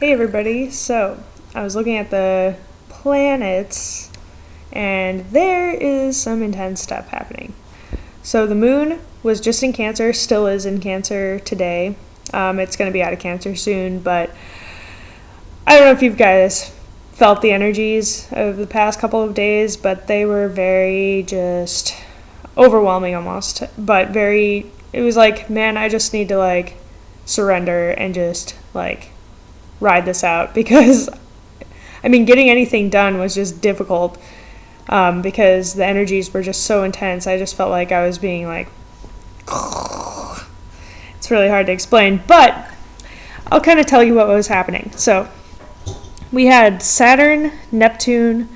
Hey everybody, so I was looking at the planets and there is some intense stuff happening. So the moon was just in Cancer, still is in Cancer today. It's going to be out of Cancer soon, but I don't know if you guys felt the energies of the past couple of days, but they were very just overwhelming almost. But it was like, man, I just need to surrender and just ride this out because getting anything done was just difficult because the energies were just so intense. I just felt like I was being it's really hard to explain, but I'll kind of tell you what was happening. So we had Saturn, Neptune,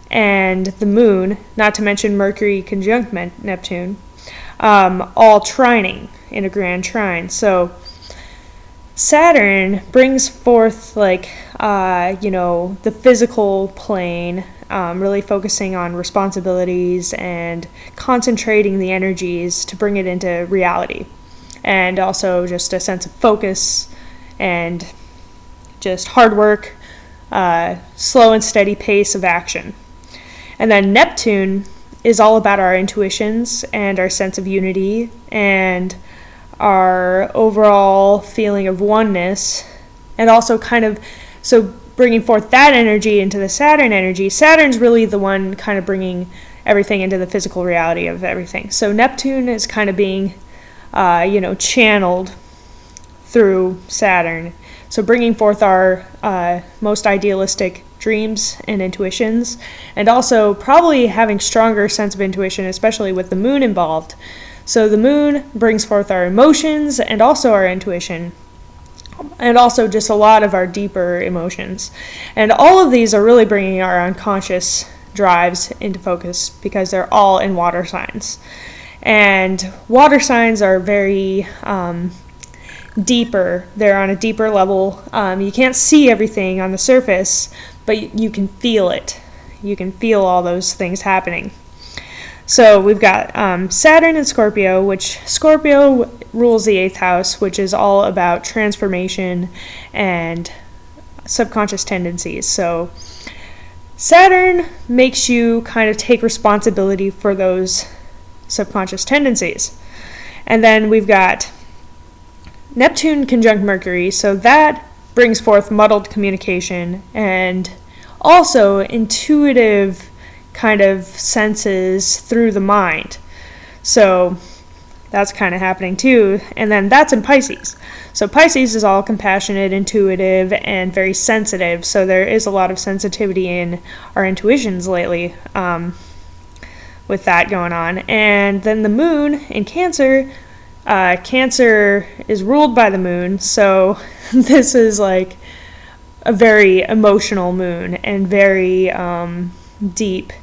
and the moon, not to mention Mercury conjunct Neptune, all trining in a grand trine. So Saturn brings forth the physical plane, really focusing on responsibilities and concentrating the energies to bring it into reality, and also just a sense of focus and just hard work, slow and steady pace of action. And then Neptune is all about our intuitions and our sense of unity and our overall feeling of oneness, and also bringing forth that energy into the Saturn energy. Saturn's really the one kind of bringing everything into the physical reality of everything. So Neptune is kind of being, channeled through Saturn. So bringing forth our most idealistic dreams and intuitions, and also probably having stronger sense of intuition, especially with the moon involved. So the moon brings forth our emotions and also our intuition, and also just a lot of our deeper emotions. And all of these are really bringing our unconscious drives into focus because they're all in water signs. And water signs are very deeper. They're on a deeper level. You can't see everything on the surface, but you can feel it. You can feel all those things happening. So we've got Saturn in Scorpio, which Scorpio rules the 8th house, which is all about transformation and subconscious tendencies. So Saturn makes you kind of take responsibility for those subconscious tendencies. And then we've got Neptune conjunct Mercury, so that brings forth muddled communication and also intuitive kind of senses through the mind. So that's kind of happening too. And then that's in Pisces. So Pisces is all compassionate, intuitive, and very sensitive. So there is a lot of sensitivity in our intuitions lately with that going on. And then the moon in Cancer, Cancer is ruled by the moon. So this is like a very emotional moon and very deep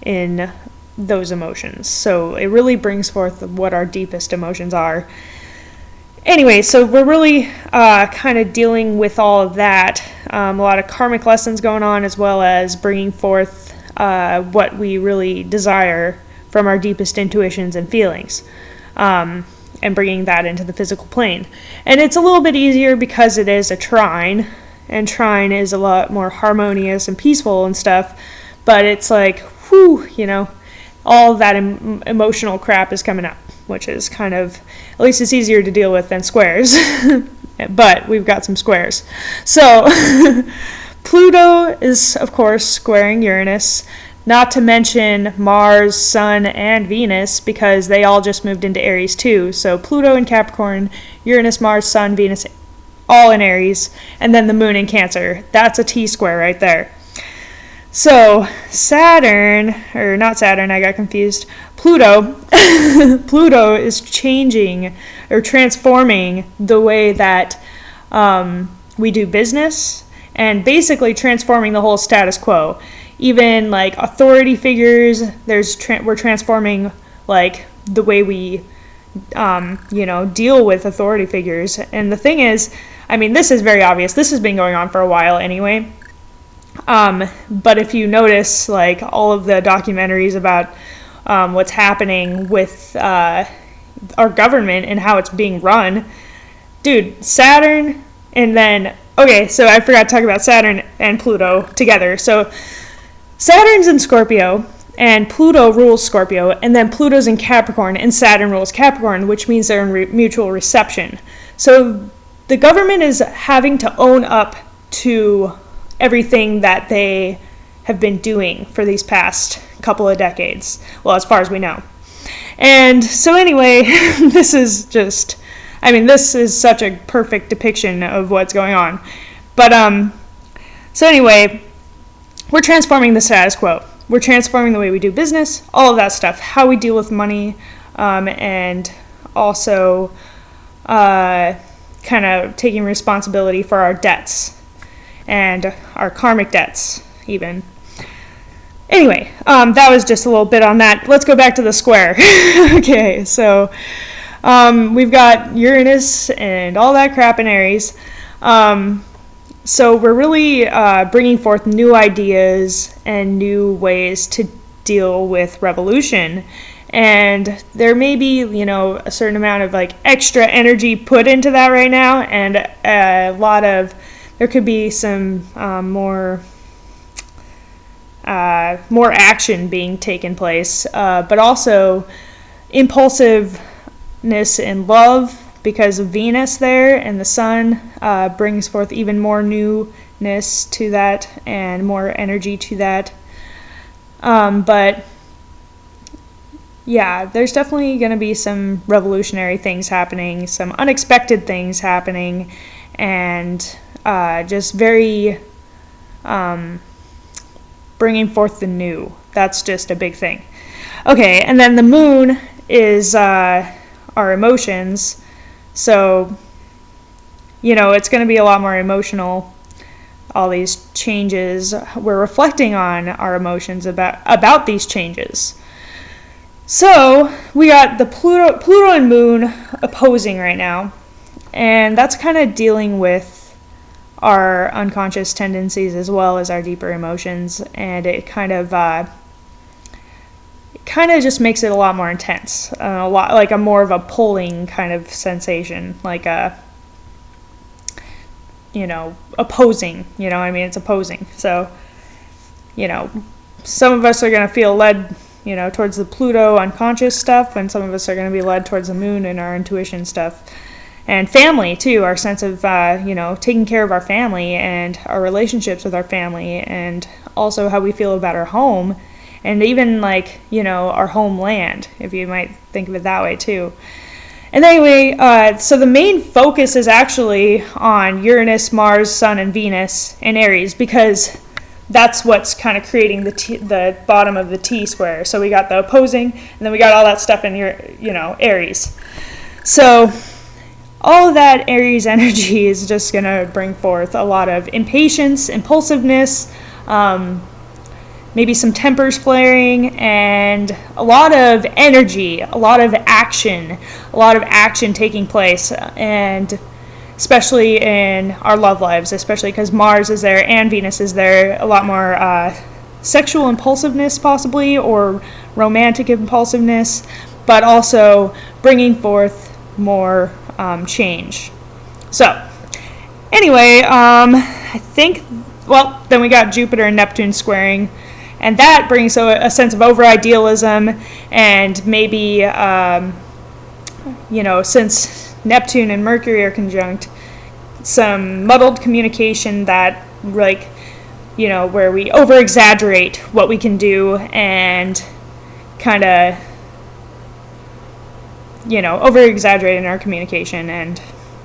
in those emotions. So it really brings forth what our deepest emotions are. Anyway, so we're really kind of dealing with all of that. A lot of karmic lessons going on, as well as bringing forth what we really desire from our deepest intuitions and feelings, and bringing that into the physical plane. And it's a little bit easier because it is a trine, and trine is a lot more harmonious and peaceful and stuff, but it's like, whew, all of that emotional crap is coming up, which is kind of, at least it's easier to deal with than squares. But we've got some squares. So Pluto is, of course, squaring Uranus, not to mention Mars, Sun, and Venus, because they all just moved into Aries too. So Pluto in Capricorn, Uranus, Mars, Sun, Venus, all in Aries, and then the moon in Cancer. That's a T-square right there. So Saturn, or not Saturn, I got confused. Pluto, Pluto is changing or transforming the way that we do business, and basically transforming the whole status quo. Even like authority figures, we're transforming like the way we deal with authority figures. And the thing is, this is very obvious. This has been going on for a while anyway. But if you notice, like, all of the documentaries about what's happening with our government and how it's being run, dude, Saturn and then okay, so I forgot to talk about Saturn and Pluto together. So Saturn's in Scorpio, and Pluto rules Scorpio, and then Pluto's in Capricorn, and Saturn rules Capricorn, which means they're in mutual reception. So the government is having to own up to everything that they have been doing for these past couple of decades. Well, as far as we know. And so anyway, this is such a perfect depiction of what's going on. But, so anyway, we're transforming the status quo. We're transforming the way we do business, all of that stuff, how we deal with money, and also kind of taking responsibility for our debts and our karmic debts, even. Anyway, that was just a little bit on that. Let's go back to the square. Okay, so we've got Uranus and all that crap in Aries. So we're really bringing forth new ideas and new ways to deal with revolution. And there may be, a certain amount of extra energy put into that right now, and there could be some more action being taken place, but also impulsiveness and love, because of Venus there, and the Sun brings forth even more newness to that and more energy to that. But yeah, there's definitely going to be some revolutionary things happening, some unexpected things happening, and just very bringing forth the new. That's just a big thing. Okay, and then the moon is our emotions. So, it's going to be a lot more emotional, all these changes. We're reflecting on our emotions about these changes. So, we got the Pluto and Moon opposing right now, and that's kind of dealing with our unconscious tendencies as well as our deeper emotions, and it kind of just makes it a lot more intense, a lot like a more of a pulling kind of sensation, like a opposing. It's opposing. So some of us are going to feel led towards the Pluto unconscious stuff, and some of us are going to be led towards the moon and our intuition stuff. And family too, our sense of taking care of our family and our relationships with our family, and also how we feel about our home, and even our homeland, if you might think of it that way too. And anyway, so the main focus is actually on Uranus, Mars, Sun, and Venus in Aries, because that's what's kind of creating the bottom of the T-square. So we got the opposing, and then we got all that stuff in Aries. So all of that Aries energy is just going to bring forth a lot of impatience, impulsiveness, maybe some tempers flaring, and a lot of energy, a lot of action taking place, and especially in our love lives, especially because Mars is there and Venus is there, a lot more sexual impulsiveness possibly, or romantic impulsiveness, but also bringing forth more change. So anyway, I think, then we got Jupiter and Neptune squaring, and that brings a sense of over-idealism, and maybe, since Neptune and Mercury are conjunct, some muddled communication that, where we over-exaggerate what we can do, and kind of, over-exaggerate in our communication and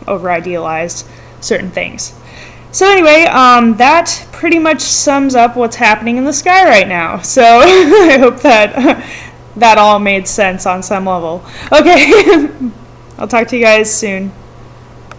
over-idealize certain things. So anyway, that pretty much sums up what's happening in the sky right now. So I hope that all made sense on some level. Okay, I'll talk to you guys soon.